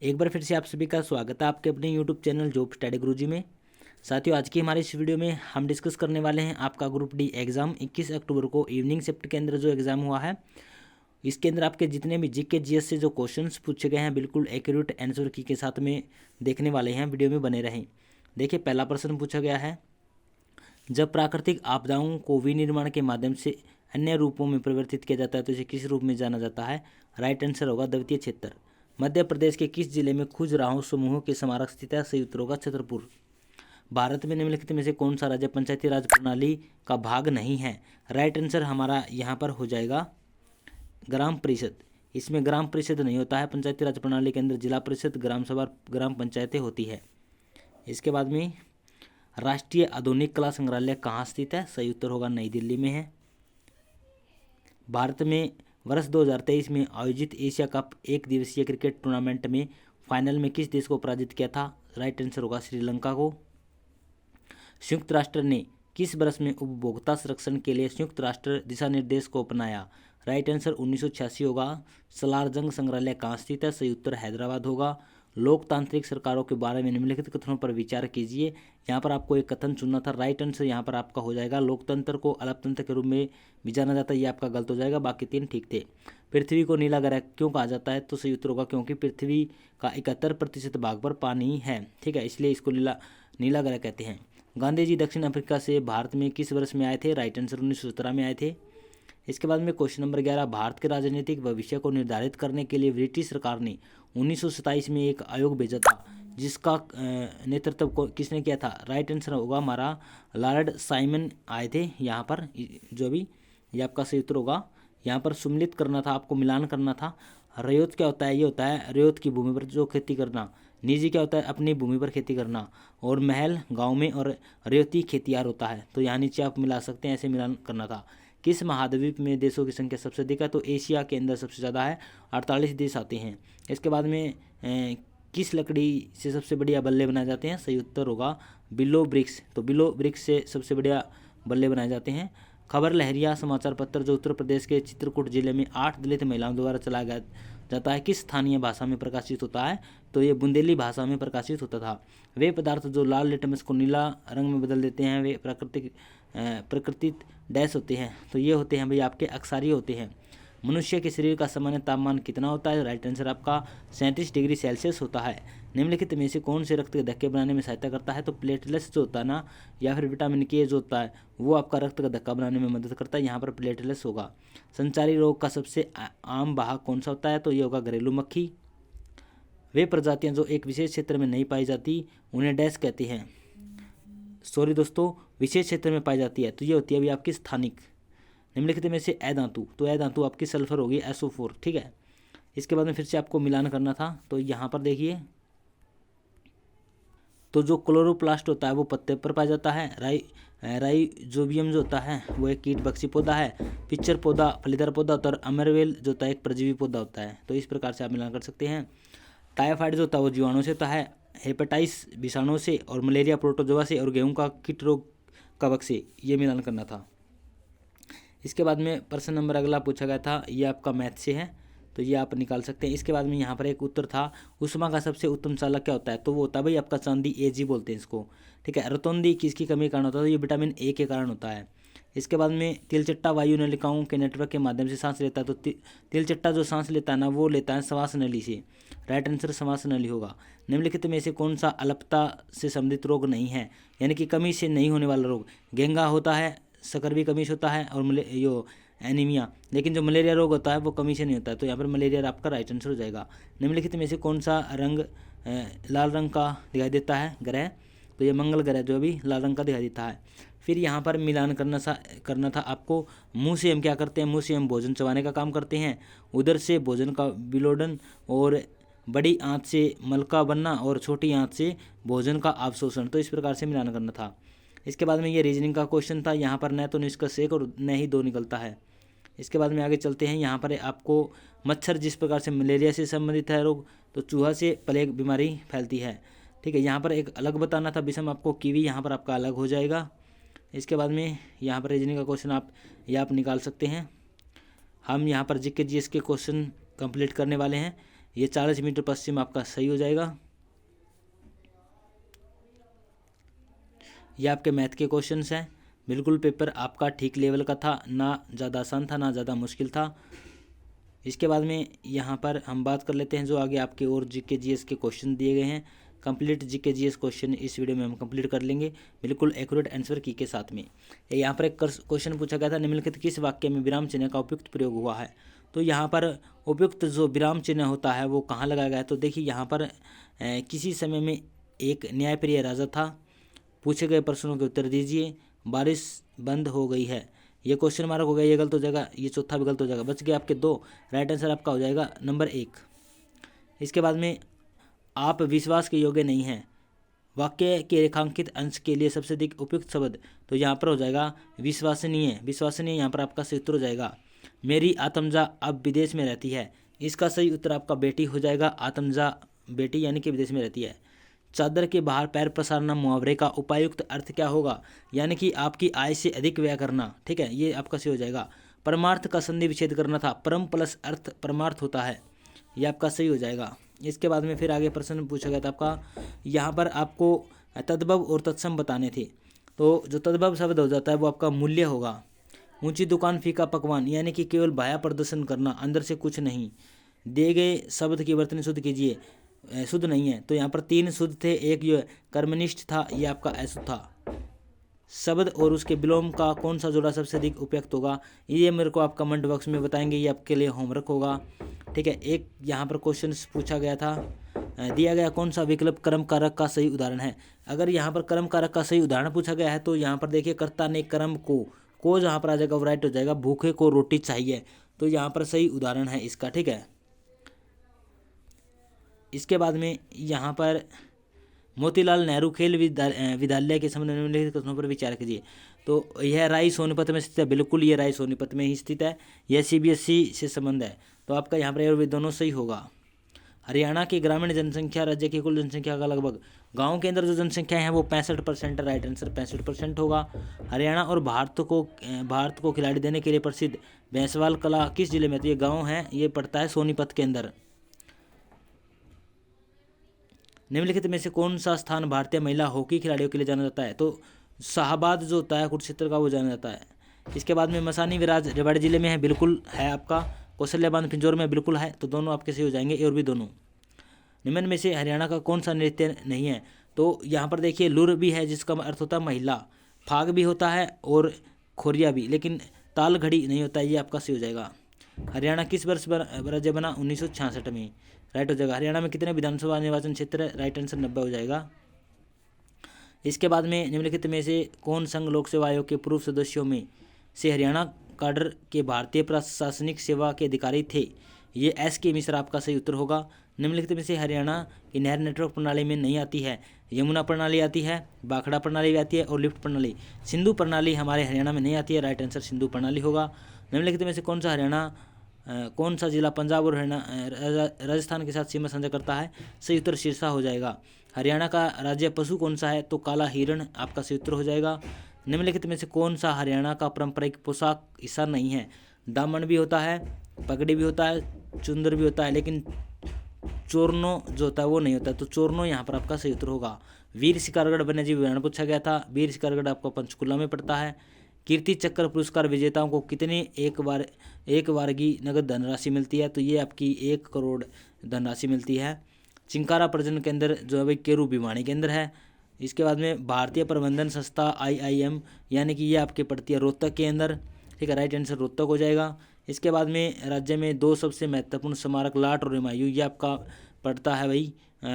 एक बार फिर से आप सभी का स्वागत है आपके अपने यूट्यूब चैनल जॉब स्टडी गुरुजी में। साथियों, आज की हमारे इस वीडियो में हम डिस्कस करने वाले हैं आपका ग्रुप डी एग्ज़ाम 21 अक्टूबर को इवनिंग शिफ्ट के अंदर जो एग्ज़ाम हुआ है, इसके अंदर आपके जितने भी जीके जीएस से जो क्वेश्चंस पूछे गए हैं बिल्कुल एक्यूरेट आंसर की के साथ में देखने वाले हैं। वीडियो में बने रहें। देखिए, पहला प्रश्न पूछा गया है, जब प्राकृतिक आपदाओं को विनिर्माण के माध्यम से अन्य रूपों में परिवर्तित किया जाता है तो इसे किस रूप में जाना जाता है? राइट आंसर होगा द्वितीय क्षेत्र। मध्य प्रदेश के किस जिले में खुजराहो समूहों के स्मारक स्थित है? सही उत्तर होगा छतरपुर। भारत में निम्नलिखित में से कौन सा राज्य पंचायती राज प्रणाली का भाग नहीं है? राइट आंसर हमारा यहाँ पर हो जाएगा ग्राम परिषद। इसमें ग्राम परिषद नहीं होता है। पंचायती राज प्रणाली के अंदर जिला परिषद, ग्राम सभा, ग्राम पंचायतें होती है। इसके बाद में राष्ट्रीय आधुनिक कला संग्रहालय कहाँ स्थित है? सही उत्तर होगा नई दिल्ली में है। भारत में वर्ष 2023 में आयोजित एशिया कप एक दिवसीय क्रिकेट टूर्नामेंट में फाइनल में किस देश को पराजित किया था? राइट आंसर होगा श्रीलंका को। संयुक्त राष्ट्र ने किस वर्ष में उपभोक्ता संरक्षण के लिए संयुक्त राष्ट्र दिशा निर्देश को अपनाया? राइट आंसर 1986 होगा। सलारजंग संग्रहालय कहाँ स्थित है? सही उत्तर हैदराबाद होगा। लोकतांत्रिक सरकारों के बारे में निम्नलिखित कथनों पर विचार कीजिए। यहाँ पर आपको एक कथन चुनना था। राइट आंसर यहाँ पर आपका हो जाएगा, लोकतंत्र को अल्पतंत्र के रूप में भी जाना जाता है। ये आपका गलत हो जाएगा, बाकी तीन ठीक थे। पृथ्वी को नीला ग्रह क्यों कहा जाता है? तो सही उत्तर होगा क्योंकि पृथ्वी का 71% भाग पर पानी है, ठीक है, इसलिए इसको नीला ग्रह कहते हैं। गांधी जी दक्षिण अफ्रीका से भारत में किस वर्ष में आए थे? राइट आंसर 1917 में आए थे। इसके बाद में क्वेश्चन नंबर 11, भारत के राजनीतिक भविष्य को निर्धारित करने के लिए ब्रिटिश सरकार ने 1927 में एक आयोग भेजा था, जिसका नेतृत्व किसने किया था? राइट आंसर होगा हमारा लॉर्ड साइमन आए थे यहाँ पर। जो भी ये आपका सही उत्तर होगा। यहाँ पर सम्मिलित करना था, आपको मिलान करना था। रैयत क्या होता है? ये होता है रैयत की भूमि पर जो खेती करना। निजी क्या होता है? अपनी भूमि पर खेती करना। और महल गाँव में, और रैयती खेतियार होता है। तो यहाँ नीचे आप मिला सकते हैं, ऐसे मिलान करना था। किस महाद्वीप में देशों की संख्या सबसे अधिक है? तो एशिया के अंदर सबसे ज़्यादा है, 48 देश आते हैं। इसके बाद में किस लकड़ी से सबसे बढ़िया बल्ले बनाए जाते हैं? सही उत्तर होगा बिलो ब्रिक्स। तो बिलो ब्रिक्स से सबसे बढ़िया बल्ले बनाए जाते हैं। खबर लहरिया समाचार पत्र जो उत्तर प्रदेश के चित्रकूट जिले में 8 दलित महिलाओं द्वारा चलाया जाता है, किस स्थानीय भाषा में प्रकाशित होता है? तो ये बुंदेली भाषा में प्रकाशित होता था। वे पदार्थ जो लाल लिटमस को नीला रंग में बदल देते हैं वे प्राकृतिक डैश होते हैं। तो ये होते हैं भाई आपके अक्षारीय होते हैं। मनुष्य के शरीर का सामान्य तापमान कितना होता है? राइट आंसर आपका 37 डिग्री सेल्सियस होता है। निम्नलिखित में से कौन से रक्त के धक्के बनाने में सहायता करता है? तो प्लेटलेट्स जो होता है ना, या फिर विटामिन के जो होता है, वो आपका रक्त का धक्का बनाने में मदद करता है। यहाँ पर प्लेटलेट्स होगा। संचारी रोग का सबसे आम वाहक कौन सा होता है? तो ये होगा घरेलू मक्खी। वे प्रजातियाँ जो एक विशेष क्षेत्र में नहीं पाई जाती उन्हें डैश कहते हैं। सॉरी दोस्तों, विशेष क्षेत्र में पाई जाती है तो ये होती है अभी आपकी स्थानिक। निम्नलिखित में से अ धातु, तो अ धातु आपकी सल्फर होगी, SO4, ठीक है। इसके बाद में फिर से आपको मिलान करना था। तो यहाँ पर देखिए, तो जो क्लोरोप्लास्ट होता है वो पत्ते पर पाया जाता है। राइजोबियम जो होता है वो एक कीट बक्सी पौधा है। पिक्चर पौधा फलीदार पौधा होता है। और अमरवेल जो होता है एक परजीवी पौधा होता है। तो इस प्रकार से आप मिलान कर सकते हैं। टाइफाइड जो होता है वो जीवाणु से होता है, हेपेटाइटिस विषाणु से, और मलेरिया प्रोटोजोआ से, और गेहूं का कीट रोग कवक से। ये मिलान करना था। इसके बाद में प्रश्न नंबर अगला पूछा गया था, ये आपका मैथ से है तो ये आप निकाल सकते हैं। इसके बाद में यहाँ पर एक उत्तर था, ऊष्मा का सबसे उत्तम चालक क्या होता है? तो वो होता है भाई आपका चांदी, Ag बोलते हैं इसको, ठीक है। रतौंधी किसकी कमी के कारण होता है? तो ये विटामिन ए के कारण होता है। इसके बाद में तिलचट्टा वायु नलिकाओं के नेटवर्क के माध्यम से सांस लेता है। तो तिलचट्टा जो सांस लेता है ना, वो लेता है श्वास नली से। राइट आंसर श्वास नली होगा। निम्नलिखित में से कौन सा अल्पता से संबंधित रोग नहीं है, यानी कि कमी से नहीं होने वाला रोग? गेंगा होता है, शक्कर भी कमी से होता है, और यो एनीमिया। लेकिन जो मलेरिया रोग होता है वो कमी से नहीं होता है। तो यहाँ पर मलेरिया आपका राइट आंसर हो जाएगा। निम्नलिखित में से कौन सा रंग लाल रंग का दिखाई देता है ग्रह? तो ये मंगल ग्रह जो अभी लाल रंग का दिखाई देता है। फिर यहाँ पर मिलान करना था आपको। मुंह से हम क्या करते हैं? मुंह से हम भोजन चबाने का काम करते हैं। उधर से भोजन का विलोडन, और बड़ी आंत से मल का बनना, और छोटी आंत से भोजन का अवशोषण। तो इस प्रकार से मिलान करना था। इसके बाद में ये रीजनिंग का क्वेश्चन था। यहाँ पर न तो निष्कर्ष 1 और न ही 2 निकलता है। इसके बाद में आगे चलते हैं। यहाँ पर आपको मच्छर जिस प्रकार से मलेरिया से संबंधित है रोग, तो चूहा से प्लेग बीमारी फैलती है, ठीक है। यहाँ पर एक अलग बताना था विषम आपको, कीवी, यहाँ पर आपका अलग हो जाएगा। इसके बाद में यहाँ पर रीजनिंग का क्वेश्चन आप निकाल सकते हैं। हम यहाँ पर जीके जीएस के क्वेश्चन कंप्लीट करने वाले हैं। ये 40 मीटर पश्चिम आपका सही हो जाएगा। ये आपके मैथ के क्वेश्चंस हैं। बिल्कुल पेपर आपका ठीक लेवल का था, ना ज़्यादा आसान था ना ज़्यादा मुश्किल था। इसके बाद में यहाँ पर हम बात कर लेते हैं जो आगे आपके और जीके जीएस के क्वेश्चन दिए गए हैं। कंप्लीट जीके जीएस क्वेश्चन इस वीडियो में हम कंप्लीट कर लेंगे, बिल्कुल एक्यूरेट आंसर की के साथ में। यहाँ पर एक क्वेश्चन पूछा गया था, निम्नलिखित किस वाक्य में विराम चिन्ह का उपयुक्त प्रयोग हुआ है। तो यहाँ पर उपयुक्त जो विराम चिन्ह होता है वो कहाँ लगाया गया है। तो देखिए यहाँ पर किसी समय में एक न्यायप्रिय राजा था, पूछे गए प्रश्नों के उत्तर दीजिए, बारिश बंद हो गई है। ये क्वेश्चन मार्क हो गया, ये गलत हो जाएगा, ये चौथा भी गलत हो जाएगा। बच गए आपके 2, राइट आंसर आपका हो जाएगा नंबर 1। इसके बाद में आप विश्वास के योग्य नहीं हैं, वाक्य के रेखांकित अंश के लिए सबसे अधिक उपयुक्त शब्द। तो यहाँ पर हो जाएगा विश्वसनीय। विश्वसनीय यहाँ पर आपका सही उत्तर हो जाएगा। मेरी आत्मजा अब विदेश में रहती है, इसका सही उत्तर आपका बेटी हो जाएगा। आत्मजा बेटी यानी कि विदेश में रहती है। चादर के बाहर पैर पसारना मुहावरे का उपायुक्त अर्थ क्या होगा, यानी कि आपकी आय से अधिक व्यय करना। ठीक है, ये आपका सही हो जाएगा। परमार्थ का संधि विच्छेद करना था, परम प्लस अर्थ परमार्थ होता है, ये आपका सही हो जाएगा। इसके बाद में फिर आगे प्रश्न पूछा गया था आपका, यहाँ पर आपको तद्भव और तत्सम बताने थे। तो जो तद्भव शब्द हो जाता है वो आपका मूल्य होगा। ऊंची दुकान फीका पकवान, यानी कि केवल बाह्य प्रदर्शन करना, अंदर से कुछ नहीं। दिए गए शब्द की वर्तनी शुद्ध कीजिए, शुद्ध नहीं है। तो यहाँ पर 3 शुद्ध थे, एक जो कर्मनिष्ठ था, ये आपका अशुद्ध था। शब्द और उसके विलोम का कौन सा जोड़ा सबसे अधिक उपयुक्त होगा, ये मेरे को आप कमेंट बॉक्स में बताएंगे, ये आपके लिए होमवर्क होगा। ठीक है, एक यहाँ पर क्वेश्चन पूछा गया था, दिया गया कौन सा विकल्प कर्म कारक का सही उदाहरण है। अगर यहाँ पर कर्म कारक का सही उदाहरण पूछा गया है तो यहाँ पर देखिए कर्ता ने कर्म को जहाँ पर आ जाएगा वो राइट हो जाएगा। भूखे को रोटी चाहिए, तो यहाँ पर सही उदाहरण है इसका। ठीक है, इसके बाद में यहाँ पर मोतीलाल नेहरू खेल विद्यालय के संबंध में निम्नलिखित कथनों पर विचार कीजिए। तो यह राय सोनीपत में स्थित है, बिल्कुल ये राय सोनीपत में ही स्थित है। यह सीबीएसई से संबंध है, तो आपका यहाँ पर और भी दोनों सही होगा। हरियाणा की ग्रामीण जनसंख्या राज्य की कुल जनसंख्या का लगभग, गांव के अंदर जो जनसंख्या है वो 65% है, राइट आंसर 65% होगा। हरियाणा और भारत को खिलाड़ी देने के लिए प्रसिद्ध भैंसवाल कला किस जिले में, तो ये गाँव है, ये पड़ता है सोनीपत के अंदर। निम्नलिखित में से कौन सा स्थान भारतीय महिला हॉकी खिलाड़ियों के लिए जाना जाता है। तो शाहबाद जो होता है कुरुक्षेत्र का, वो जाना जाता है। इसके बाद में मसानी विराज रेवाड़ी जिले में है, बिल्कुल है आपका। कौशल्या बांध पिंजौर में, बिल्कुल है। तो दोनों आपके सही हो जाएंगे, और भी दोनों। निम्न में से हरियाणा का कौन सा नृत्य नहीं है। तो यहाँ पर देखिए लुर भी है, जिसका अर्थ होता है महिला, फाग भी होता है और खोरिया भी, लेकिन ताल घड़ी नहीं होता है, ये आपका सही हो जाएगा। हरियाणा किस वर्ष राज्य बना, 1966 में, राइट हो जाएगा। हरियाणा में कितने विधानसभा निर्वाचन क्षेत्र है, राइट आंसर 90 हो जाएगा। इसके बाद में निम्नलिखित में से कौन संघ लोक सेवा आयोग के पूर्व सदस्यों में से हरियाणा काडर के भारतीय प्रशासनिक सेवा के अधिकारी थे। ये SK मिश्रा आपका सही उत्तर होगा। निम्नलिखित में से हरियाणा की नहर नेटवर्क प्रणाली में नहीं आती है। यमुना प्रणाली आती है, बाखड़ा प्रणाली भी आती है और लिफ्ट प्रणाली। सिंधु प्रणाली हमारे हरियाणा में नहीं आती है, राइट आंसर सिंधु प्रणाली होगा। निम्नलिखित में से कौन सा जिला पंजाब और राजस्थान के साथ सीमा साझा करता है, सही उत्तर सिरसा हो जाएगा। हरियाणा का राज्य पशु कौन सा है, तो काला हिरण आपका सही उत्तर हो जाएगा। निम्नलिखित में से कौन सा हरियाणा का पारंपरिक पोशाक हिस्सा नहीं है। दामन भी होता है, पगड़ी भी होता है, चुंदर भी होता है, लेकिन चोरनो जो होता है वो नहीं होता है, तो चोरनो यहाँ पर आपका सही उत्तर होगा। वीर शिकारगढ़ वन्यजीव उद्यान पूछा गया था, वीर शिकारगढ़ आपका पंचकुला में पड़ता है। कीर्ति चक्र पुरस्कार विजेताओं को कितने एक वार्गी नगद धनराशि मिलती है, तो ये आपकी 1 करोड़ धनराशि मिलती है। चिंकारा प्रजनन केंद्र जो है भाई केरू भिवानी के अंदर है। इसके बाद में भारतीय प्रबंधन संस्था IIM, यानी कि ये आपके पड़ती है रोहतक के अंदर। ठीक है, राइट आंसर रोहतक हो जाएगा। इसके बाद में राज्य में 2 सबसे महत्वपूर्ण स्मारक लाट और हुमायूं, ये आपका पड़ता है भाई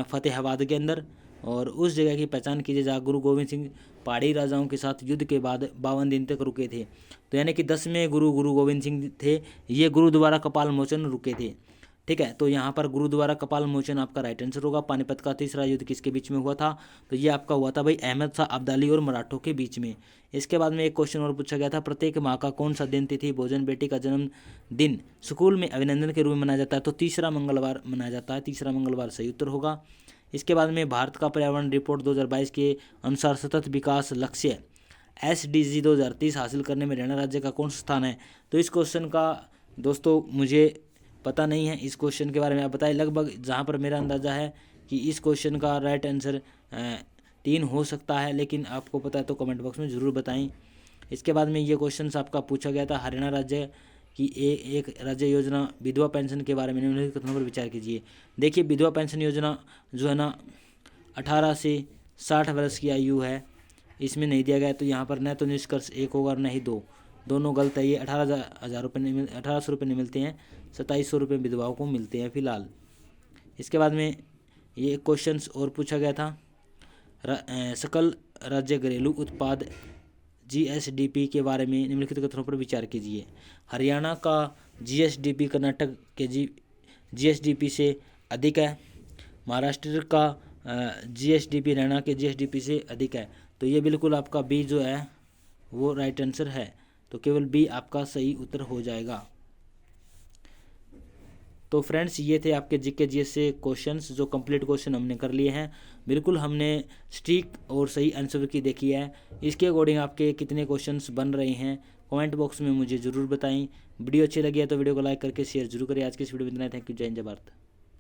फतेहाबाद के अंदर। और उस जगह की पहचान कीजिए जहाँ गुरु गोविंद सिंह पहाड़ी राजाओं के साथ युद्ध के बाद 52 दिन तक रुके थे। तो यानी कि 10वें गुरु गोविंद सिंह थे, ये गुरुद्वारा कपाल मोचन रुके थे। ठीक है, तो यहाँ पर गुरुद्वारा कपाल मोचन आपका राइट आंसर होगा। पानीपत का तीसरा युद्ध किसके बीच में हुआ था, तो ये आपका हुआ था भाई अहमद शाह अब्दाली और मराठों के बीच में। इसके बाद में एक क्वेश्चन और पूछा गया था, प्रत्येक माह का कौन सा दिन तिथि भोजन बेटी का जन्मदिन स्कूल में अभिनंदन के रूप में मनाया जाता है, तो तीसरा मंगलवार मनाया जाता है। तीसरा मंगलवार सही उत्तर होगा। इसके बाद में भारत का पर्यावरण रिपोर्ट 2022 के अनुसार सतत विकास लक्ष्य SDG 2030 हासिल करने में हरियाणा राज्य का कौन सा स्थान है। तो इस क्वेश्चन का दोस्तों मुझे पता नहीं है इस क्वेश्चन के बारे में आप बताएं। लगभग जहाँ पर मेरा अंदाज़ा है कि इस क्वेश्चन का राइट आंसर 3 हो सकता है, लेकिन आपको पता है तो कमेंट बॉक्स में ज़रूर बताएं। इसके बाद में ये क्वेश्चन आपका पूछा गया था हरियाणा राज्य की एक राज्य योजना विधवा पेंशन के बारे में निम्नलिखित कथनों पर विचार कीजिए। देखिए, विधवा पेंशन योजना जो है ना 18 से 60 वर्ष की आयु है, इसमें नहीं दिया गया, तो यहाँ पर न तो निष्कर्ष 1 होगा और न ही 2, दोनों गलत है। ये 18,000 रुपये नहीं 1800 रुपये नहीं मिलते हैं, 2700 रुपये विधवाओं को मिलते हैं फिलहाल। इसके बाद में ये एक क्वेश्चन और पूछा गया था, सकल राज्य घरेलू उत्पाद GSDP के बारे में निम्नलिखित कथनों पर विचार कीजिए। हरियाणा का GSDP कर्नाटक के GSDP से अधिक है, महाराष्ट्र का GSDP हरियाणा के GSDP से अधिक है, तो ये बिल्कुल आपका बी जो है वो राइट आंसर है, तो केवल बी आपका सही उत्तर हो जाएगा। तो फ्रेंड्स, ये थे आपके GK GS से क्वेश्चंस, जो कंप्लीट क्वेश्चन हमने कर लिए हैं। बिल्कुल हमने स्ट्रिक और सही आंसर की देखी है। इसके अकॉर्डिंग आपके कितने क्वेश्चंस बन रहे हैं कमेंट बॉक्स में मुझे ज़रूर बताएं। वीडियो अच्छी लगी है तो वीडियो को लाइक करके शेयर जरूर करें। आज की इस वीडियो में इतना, थैंक यू, जय हिंद, जय भारत।